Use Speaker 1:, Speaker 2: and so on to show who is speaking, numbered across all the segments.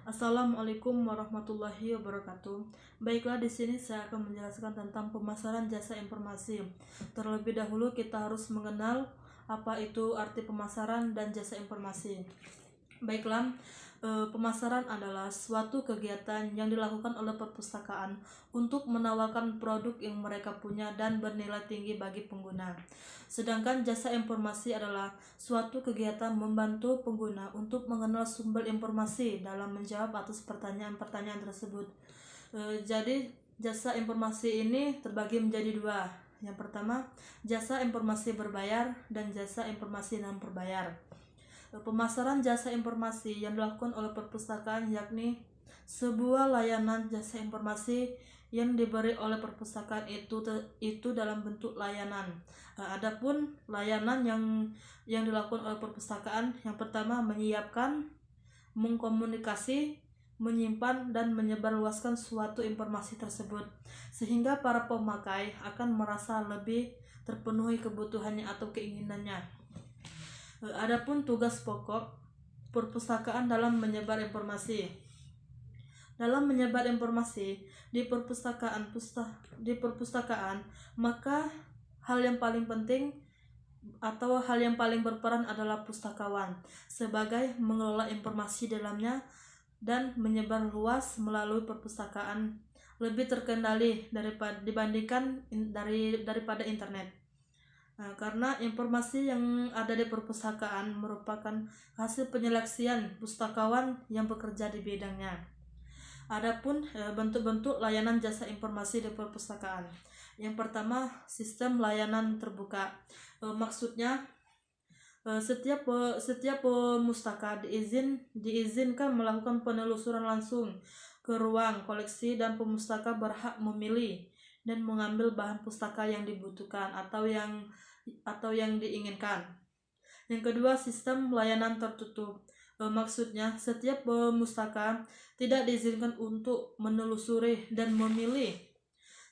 Speaker 1: Assalamualaikum warahmatullahi wabarakatuh. Baiklah, di sini saya akan menjelaskan tentang pemasaran jasa informasi. Terlebih dahulu kita harus mengenal apa itu arti pemasaran dan jasa informasi. Baiklah, pemasaran adalah suatu kegiatan yang dilakukan oleh perpustakaan untuk menawarkan produk yang mereka punya dan bernilai tinggi bagi pengguna. Sedangkan jasa informasi adalah suatu kegiatan membantu pengguna untuk mengenal sumber informasi dalam menjawab atas pertanyaan-pertanyaan tersebut. Jadi jasa informasi ini terbagi menjadi dua. Yang pertama, jasa informasi berbayar dan jasa informasi non berbayar. Pemasaran jasa informasi yang dilakukan oleh perpustakaan yakni sebuah layanan jasa informasi yang diberi oleh perpustakaan itu dalam bentuk layanan. Adapun layanan yang dilakukan oleh perpustakaan, yang pertama menyiapkan, mengkomunikasi, menyimpan dan menyebarluaskan suatu informasi tersebut sehingga para pemakai akan merasa lebih terpenuhi kebutuhannya atau keinginannya. Adapun tugas pokok perpustakaan dalam menyebar informasi. Dalam menyebar informasi di perpustakaan, maka hal yang paling penting atau hal yang paling berperan adalah pustakawan sebagai mengelola informasi dalamnya dan menyebar luas melalui perpustakaan lebih terkendali daripada internet. Karena informasi yang ada di perpustakaan merupakan hasil penyeleksian pustakawan yang bekerja di bidangnya. Adapun bentuk-bentuk layanan jasa informasi di perpustakaan. Yang pertama, sistem layanan terbuka. Maksudnya setiap pemustaka diizinkan melakukan penelusuran langsung ke ruang koleksi dan pemustaka berhak memilih dan mengambil bahan pustaka yang dibutuhkan atau yang diinginkan. Yang kedua, sistem layanan tertutup. Maksudnya setiap pemustaka tidak diizinkan untuk menelusuri dan memilih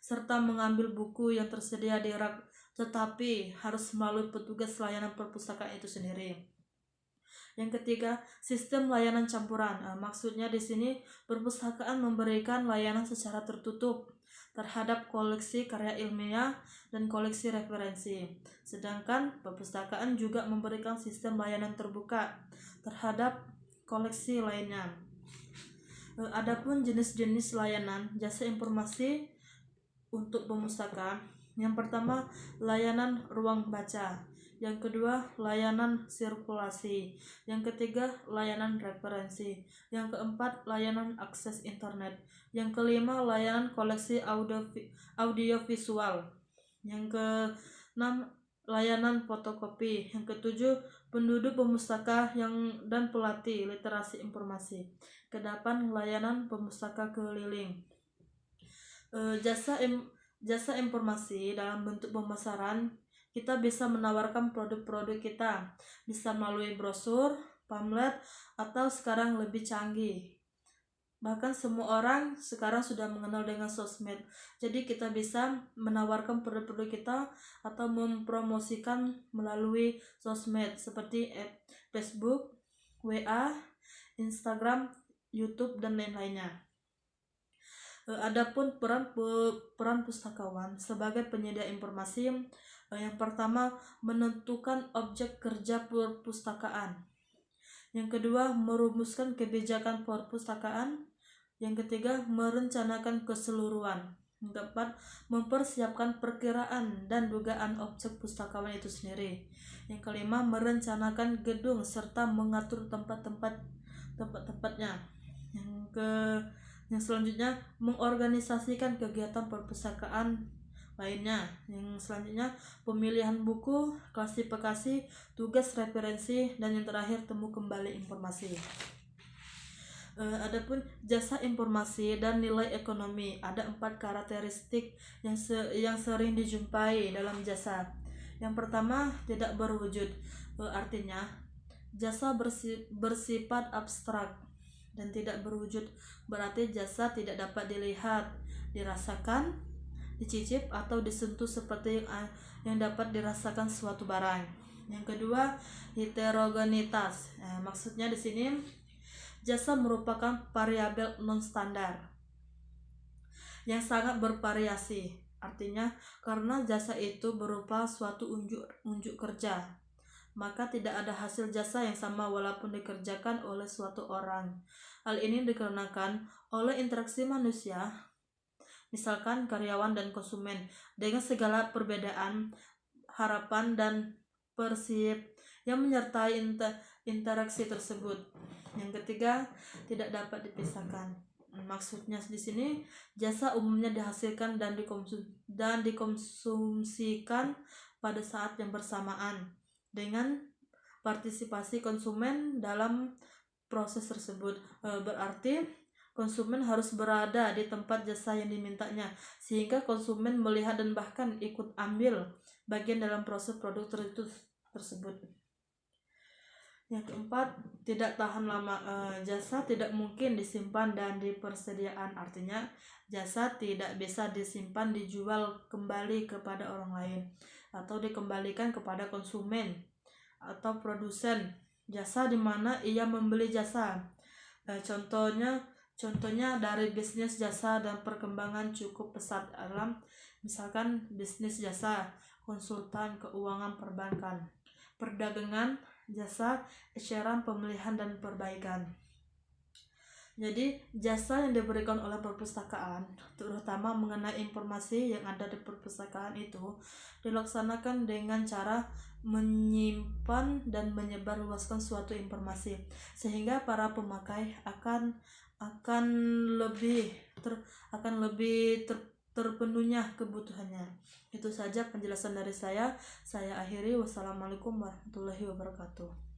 Speaker 1: serta mengambil buku yang tersedia di rak, tetapi harus melalui petugas layanan perpustakaan itu sendiri. Yang ketiga, sistem layanan campuran. Maksudnya di sini perpustakaan memberikan layanan secara tertutup terhadap koleksi karya ilmiah dan koleksi referensi. Sedangkan perpustakaan juga memberikan sistem layanan terbuka terhadap koleksi lainnya. Adapun jenis-jenis layanan jasa informasi untuk pemustaka. Yang pertama, layanan ruang baca. Yang kedua, layanan sirkulasi. Yang ketiga, layanan referensi. Yang keempat, layanan akses internet. Yang kelima, layanan koleksi audiovisual. Yang keenam, layanan fotokopi. Yang ketujuh, penduduk pemustaka dan pelatih literasi informasi. Kedelapan, layanan pemustaka keliling. Jasa informasi dalam bentuk pemasaran, kita bisa menawarkan produk-produk kita, bisa melalui brosur, pamflet, atau sekarang lebih canggih. Bahkan semua orang sekarang sudah mengenal dengan sosmed. Jadi kita bisa menawarkan produk-produk kita atau mempromosikan melalui sosmed seperti Facebook, WA, Instagram, YouTube, dan lain-lainnya. Adapun peran pustakawan sebagai penyedia informasi, yang pertama menentukan objek kerja perpustakaan. Yang kedua merumuskan kebijakan perpustakaan. Yang ketiga merencanakan keseluruhan. Yang keempat mempersiapkan perkiraan dan dugaan objek pustakawan itu sendiri. Yang kelima merencanakan gedung serta mengatur tempat-tempatnya. Yang selanjutnya mengorganisasikan kegiatan perpustakaan lainnya. Yang selanjutnya pemilihan buku, klasifikasi, tugas referensi, dan yang terakhir temu kembali informasi. Adapun jasa informasi dan nilai ekonomi, ada 4 karakteristik yang sering dijumpai dalam jasa. Yang pertama, tidak berwujud. Artinya jasa bersifat abstrak dan tidak berwujud, berarti jasa tidak dapat dilihat, dirasakan, dicicip atau disentuh seperti yang dapat dirasakan suatu barang. Yang kedua, heterogenitas. Maksudnya di sini Jasa merupakan variabel non-standar yang sangat bervariasi. Artinya, karena jasa itu berupa suatu unjuk kerja, maka tidak ada hasil jasa yang sama walaupun dikerjakan oleh suatu orang. Hal ini dikarenakan oleh interaksi manusia, misalkan karyawan dan konsumen, dengan segala perbedaan harapan dan persepsi yang menyertai interaksi tersebut. Yang ketiga, tidak dapat dipisahkan. Maksudnya di sini, jasa umumnya dihasilkan dan dikonsumsikan pada saat yang bersamaan dengan partisipasi konsumen dalam proses tersebut. Berarti konsumen harus berada di tempat jasa yang dimintanya, sehingga konsumen melihat dan bahkan ikut ambil bagian dalam proses produk tersebut. Yang keempat, tidak tahan lama. Jasa tidak mungkin disimpan dan dipersediaan. Artinya, jasa tidak bisa disimpan, dijual kembali kepada orang lain, atau dikembalikan kepada konsumen atau produsen jasa di mana ia membeli jasa. Contohnya dari bisnis jasa dan perkembangan cukup pesat dalam misalkan bisnis jasa, konsultan keuangan perbankan, perdagangan, jasa, eceran, pemilihan dan perbaikan. Jadi, jasa yang diberikan oleh perpustakaan, terutama mengenai informasi yang ada di perpustakaan itu, dilaksanakan dengan cara menyimpan dan menyebarluaskan suatu informasi, sehingga para pemakai akan lebih terpenuhnya kebutuhannya. Itu saja penjelasan dari saya. Saya akhiri. Wassalamualaikum warahmatullahi wabarakatuh.